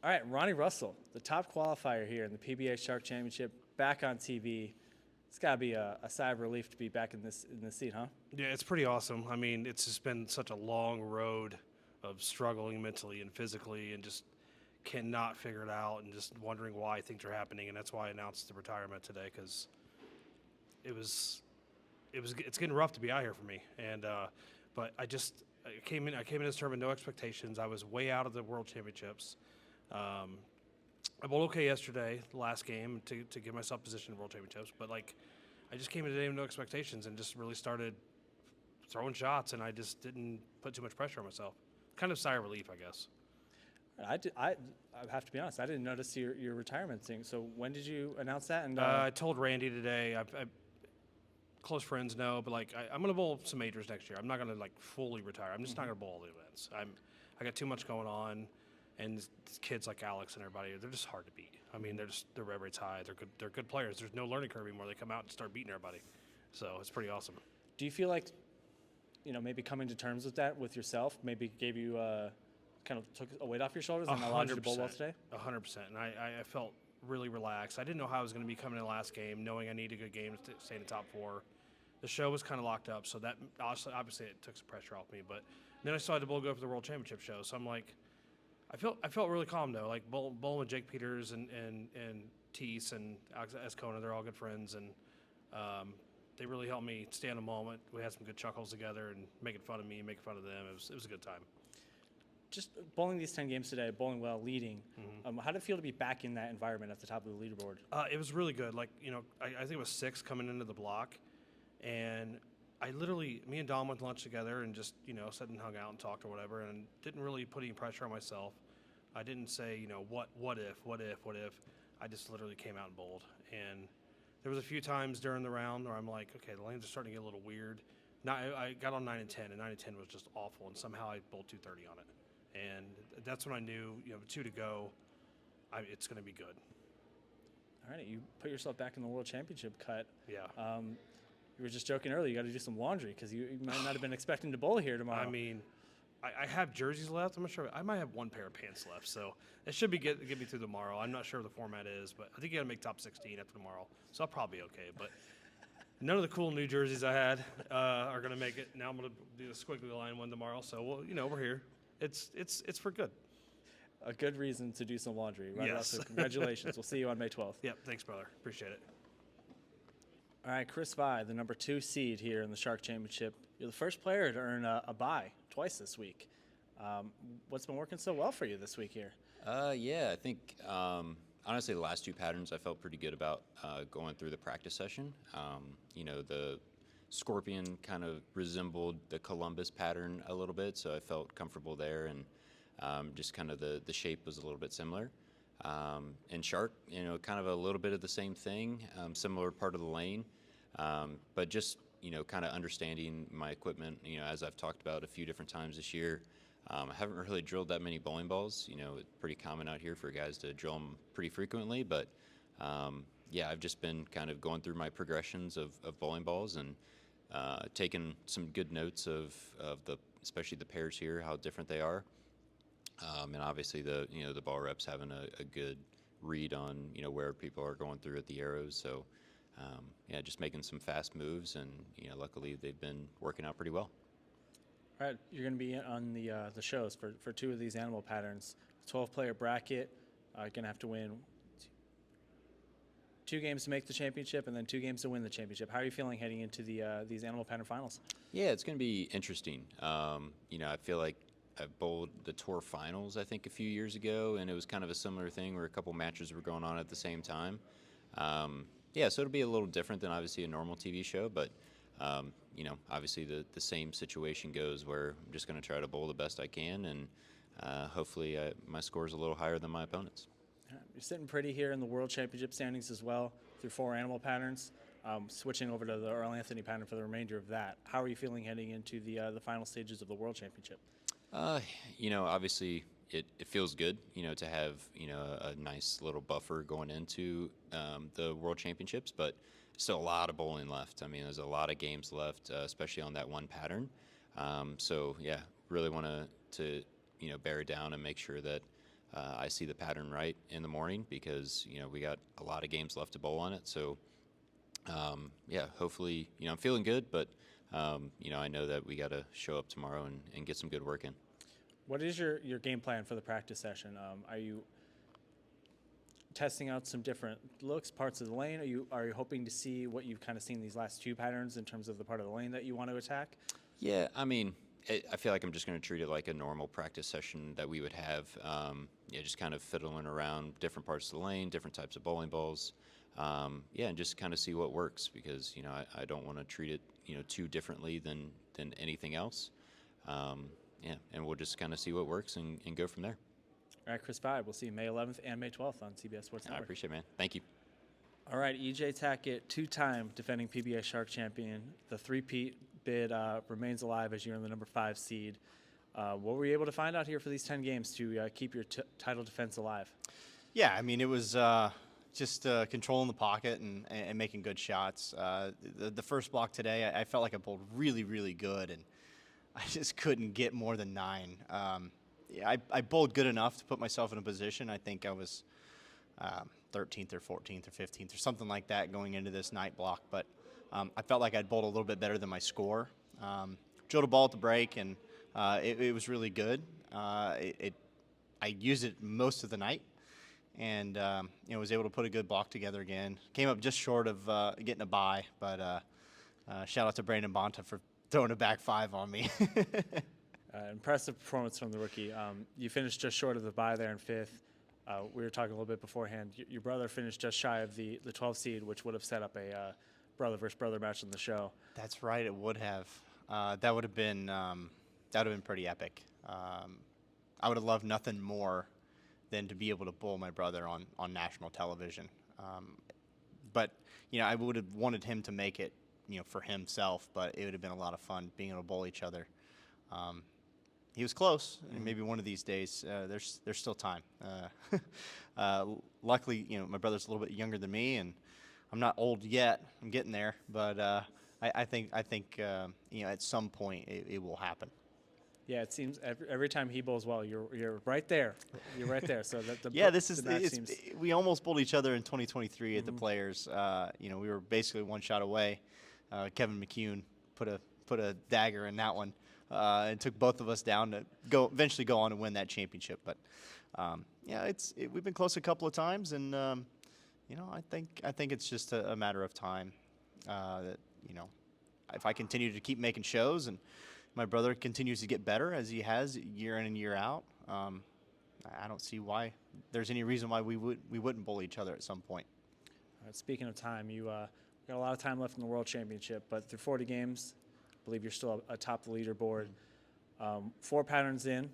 All right, Ronnie Russell, the top qualifier here in the PBA Shark Championship, back on TV. It's got to be a sigh of relief to be back in this seat, huh? Yeah, it's pretty awesome. I mean, it's just been such a long road of struggling mentally and physically and just cannot figure it out and just wondering why things are happening. And that's why I announced the retirement today because it's getting rough to be out here for me. And but I came in this tournament no expectations. I was way out of the World Championships. I bowled okay yesterday, the last game, to give myself position in World Championships. But I just came in today with no expectations and just really started throwing shots, and I just didn't put too much pressure on myself. Kind of sigh of relief, I guess. I have to be honest. I didn't notice your retirement thing. So when did you announce that? And I told Randy today. I close friends know, but I'm gonna bowl some majors next year. I'm not gonna fully retire. I'm just not gonna bowl all the events. I got too much going on, and these kids like Alex and everybody, they're just hard to beat. I mean, their rev rate's high. They're good players. There's no learning curve anymore. They come out and start beating everybody. So it's pretty awesome. do you feel like, maybe coming to terms with that with yourself maybe gave you kind of took a weight off your shoulders and allowed you to bowl well today? 100%. And I felt really relaxed. I didn't know how I was going to be coming in the last game, knowing I needed a good game to stay in the top four. The show was kind of locked up, so that obviously it took some pressure off me. But then I still had to bowl go for the World Championship show, so I'm like, I felt really calm though. Like bowling with Jake Peters and Teese and Alex Escona, they're all good friends, and they really helped me stay in the moment. We had some good chuckles together and making fun of me, making fun of them. It was a good time. Just bowling these 10 games today, bowling well, leading. How did it feel to be back in that environment at the top of the leaderboard? It was really good. I think it was 6 coming into the block, and me and Dom went to lunch together and just, sat and hung out and talked or whatever, and didn't really put any pressure on myself. I didn't say, what if. I just literally came out and bowled. And there was a few times during the round where I'm like, okay, the lanes are starting to get a little weird. Now I got on 9 and 10, and 9 and 10 was just awful, and somehow I bowled 230 on it. And that's when I knew, 2 to go, it's going to be good. All right, you put yourself back in the World Championship cut. Yeah. You were just joking earlier. You got to do some laundry because you might not have been expecting to bowl here tomorrow. I mean, I have jerseys left. I'm not sure. I might have one pair of pants left, so it should get me through tomorrow. I'm not sure what the format is, but I think you got to make top 16 after tomorrow, so I'll probably be okay. But none of the cool new jerseys I had are going to make it. Now I'm going to do the squiggly line one tomorrow, so we're here. It's for good. A good reason to do some laundry. Right, yes. So congratulations. We'll see you on May 12th. Yep. Thanks, brother. Appreciate it. All right, Chris Vai, the number 2 seed here in the Shark Championship. You're the first player to earn a bye twice this week. What's been working so well for you this week here? Yeah, I think honestly the last 2 patterns I felt pretty good about going through the practice session. The Scorpion kind of resembled the Columbus pattern a little bit, so I felt comfortable there, and just kind of the shape was a little bit similar. And Shark, kind of a little bit of the same thing, similar part of the lane, but just, kind of understanding my equipment, as I've talked about a few different times this year. I haven't really drilled that many bowling balls. It's pretty common out here for guys to drill them pretty frequently, but yeah, I've just been kind of going through my progressions of bowling balls and taking some good notes of especially the pairs here, how different they are. And obviously the ball reps having a good read on, where people are going through at the arrows. So, yeah, just making some fast moves, and, luckily they've been working out pretty well. All right, you're going to be on the shows for 2 of these animal patterns. 12-player bracket. You're going to have to win 2 games to make the championship and then 2 games to win the championship. How are you feeling heading into these animal pattern finals? Yeah, it's going to be interesting. I feel like I bowled the tour finals, I think, a few years ago, and it was kind of a similar thing where a couple matches were going on at the same time. Yeah, so it'll be a little different than obviously a normal TV show, but obviously the same situation goes where I'm just going to try to bowl the best I can, and hopefully my score is a little higher than my opponent's. You're sitting pretty here in the World Championship standings as well through 4 animal patterns. Switching over to the Earl Anthony pattern for the remainder of that. How are you feeling heading into the final stages of the World Championship? Obviously it feels good, to have, a nice little buffer going into the World Championships, but still a lot of bowling left. I mean, there's a lot of games left, especially on that one pattern. So, yeah, really want to bear down and make sure that I see the pattern right in the morning because, we got a lot of games left to bowl on it. So, yeah, hopefully, I'm feeling good, but, I know that we got to show up tomorrow and get some good work in. What is your game plan for the practice session? Are you testing out some different looks, parts of the lane? Are you hoping to see what you've kind of seen these last two patterns in terms of the part of the lane that you want to attack? Yeah, I mean, I feel like I'm just going to treat it like a normal practice session that we would have. Yeah, just kind of fiddling around different parts of the lane, different types of bowling balls. Yeah, and just kind of see what works because, I don't want to treat it, too differently than anything else. Yeah, and we'll just kind of see what works and go from there. All right, Chris Vibe, we'll see you May 11th and May 12th on CBS Sports I Network. appreciate it, man. Thank you. All right, EJ Tackett, two-time defending PBA Shark champion. The three-peat bid remains alive as you're in the number 5 seed. What were you able to find out here for these 10 games to keep your title defense alive? Yeah, I mean, it was just controlling the pocket and making good shots. The first block today, I felt like I bowled really, really good, and I just couldn't get more than 9. Yeah, I bowled good enough to put myself in a position. I think I was 13th or 14th or 15th or something like that going into this night block, but I felt like I'd bowled a little bit better than my score. Drilled a ball at the break, and it was really good. I used it most of the night, and was able to put a good block together again. Came up just short of getting a bye, but shout out to Brandon Bonta for throwing a back 5 on me. Impressive performance from the rookie. You finished just short of the bye there in 5th. We were talking a little bit beforehand. Your brother finished just shy of the 12 seed, which would have set up a brother versus brother match on the show. That's right, it would have. That would have been pretty epic. I would have loved nothing more than to be able to bowl my brother on national television. But I would have wanted him to make it, for himself. But it would have been a lot of fun being able to bowl each other. He was close, and maybe one of these days there's still time. Luckily, my brother's a little bit younger than me, and I'm not old yet. I'm getting there, but I think at some point it will happen. Yeah, it seems every time he bowls well, you're right there. You're right there. So we almost bowled each other in 2023 at the Players. We were basically one shot away. Kevin McCune put a dagger in that one. It took both of us down to eventually go on and win that championship. But we've been close a couple of times, and I think it's just a matter of time. That if I continue to keep making shows and my brother continues to get better as he has year in and year out, I don't see why there's any reason why we wouldn't bowl each other at some point. All right, speaking of time, you got a lot of time left in the World Championship, but through 40 games, I believe you're still atop the leaderboard. 4 patterns in,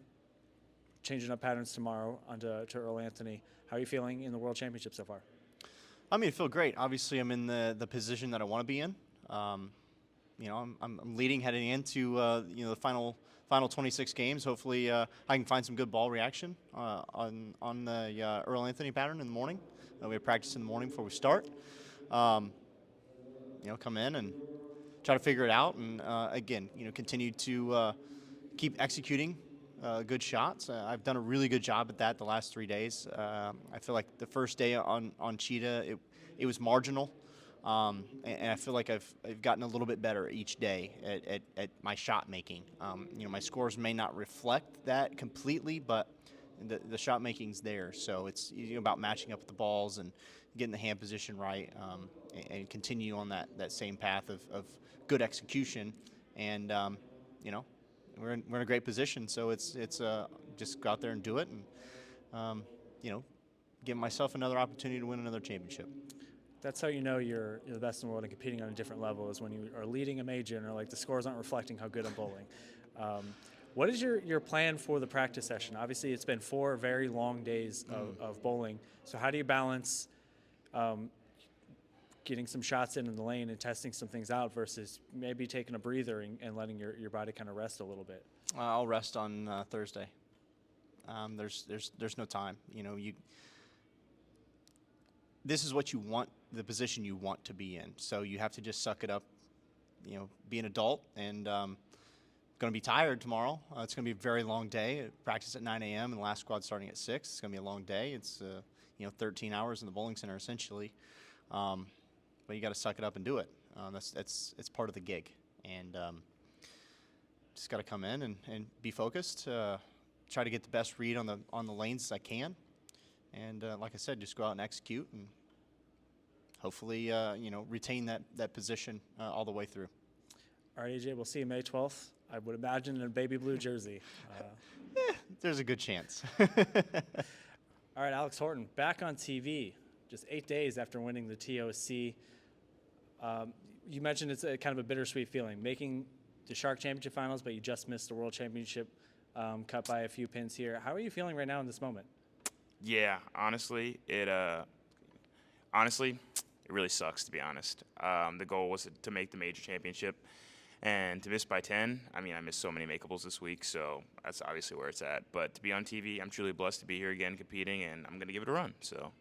changing up patterns tomorrow to Earl Anthony. How are you feeling in the World Championship so far? I feel great. Obviously, I'm in the position that I want to be in. I'm leading heading into the final 26 games. Hopefully, I can find some good ball reaction on the Earl Anthony pattern in the morning. We have practice in the morning before we start. Come in and try to figure it out, and again, continue to keep executing good shots. I've done a really good job at that the last 3 days. I feel like the first day on Cheetah, it was marginal, and I feel like I've gotten a little bit better each day at my shot making. My scores may not reflect that completely, but the shot making's there. So it's about matching up with the balls and getting the hand position right, and continue on that same path of good execution. And we're in a great position. So it's just go out there and do it, and give myself another opportunity to win another championship. That's how you're the best in the world and competing on a different level, is when you are leading a major and are like, the scores aren't reflecting how good I'm bowling. What is your plan for the practice session? Obviously, it's been 4 very long days of bowling. So how do you balance getting some shots in the lane and testing some things out versus maybe taking a breather and letting your body kind of rest a little bit? I'll rest on Thursday. There's no time. This is what you want, the position you want to be in. So you have to just suck it up, be an adult and going to be tired tomorrow. It's going to be a very long day. Practice at 9 a.m. and the last squad starting at 6. It's going to be a long day. It's 13 hours in the bowling center essentially, but you got to suck it up and do it. It's part of the gig, and just got to come in and be focused. Try to get the best read on the lanes as I can, and like I said, just go out and execute, and hopefully retain that position all the way through. All right, AJ, we'll see you May 12th. I would imagine in a baby blue jersey. There's a good chance. All right, Alex Horton, back on TV just 8 days after winning the TOC. You mentioned it's kind of a bittersweet feeling, making the Shark Championship finals, but you just missed the World Championship, cut by a few pins here. How are you feeling right now in this moment? Yeah, honestly, it really sucks, to be honest. The goal was to make the major championship, and to miss by 10, I missed so many makeables this week, so that's obviously where it's at. But to be on TV, I'm truly blessed to be here again competing, and I'm going to give it a run. So,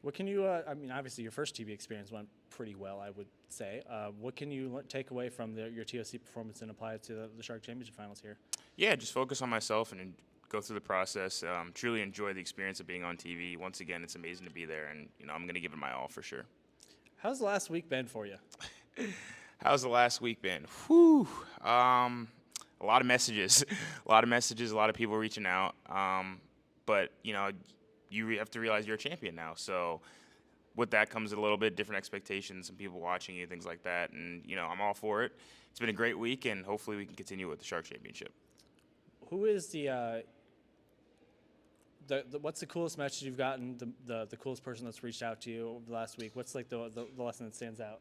what can you, obviously your first TV experience went pretty well, I would say. What can you take away from your TOC performance and apply it to the Shark Championship finals here? Yeah, just focus on myself and go through the process. Truly enjoy the experience of being on TV. Once again, it's amazing to be there, and I'm going to give it my all for sure. How's the last week been for you? How's the last week been? Whew. A lot of messages. A lot of people reaching out. But, you have to realize you're a champion now. So with that comes a little bit different expectations, some people watching you, things like that. And, I'm all for it. It's been a great week, and hopefully we can continue with the Shark Championship. Who is the what's the coolest message you've gotten, the coolest person that's reached out to you over the last week? What's like the lesson that stands out?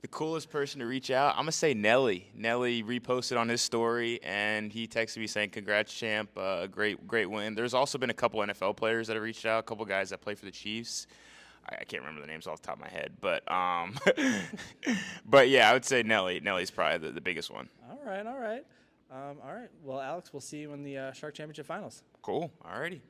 The coolest person to reach out, I'm going to say Nelly. Nelly reposted on his story, and he texted me saying, congrats, champ, great win. There's also been a couple NFL players that have reached out, a couple guys that play for the Chiefs. I can't remember the names off the top of my head, but but yeah, I would say Nelly. Nelly's probably the biggest one. All right. Well, Alex, we'll see you in the Shark Championship finals. Cool. All righty.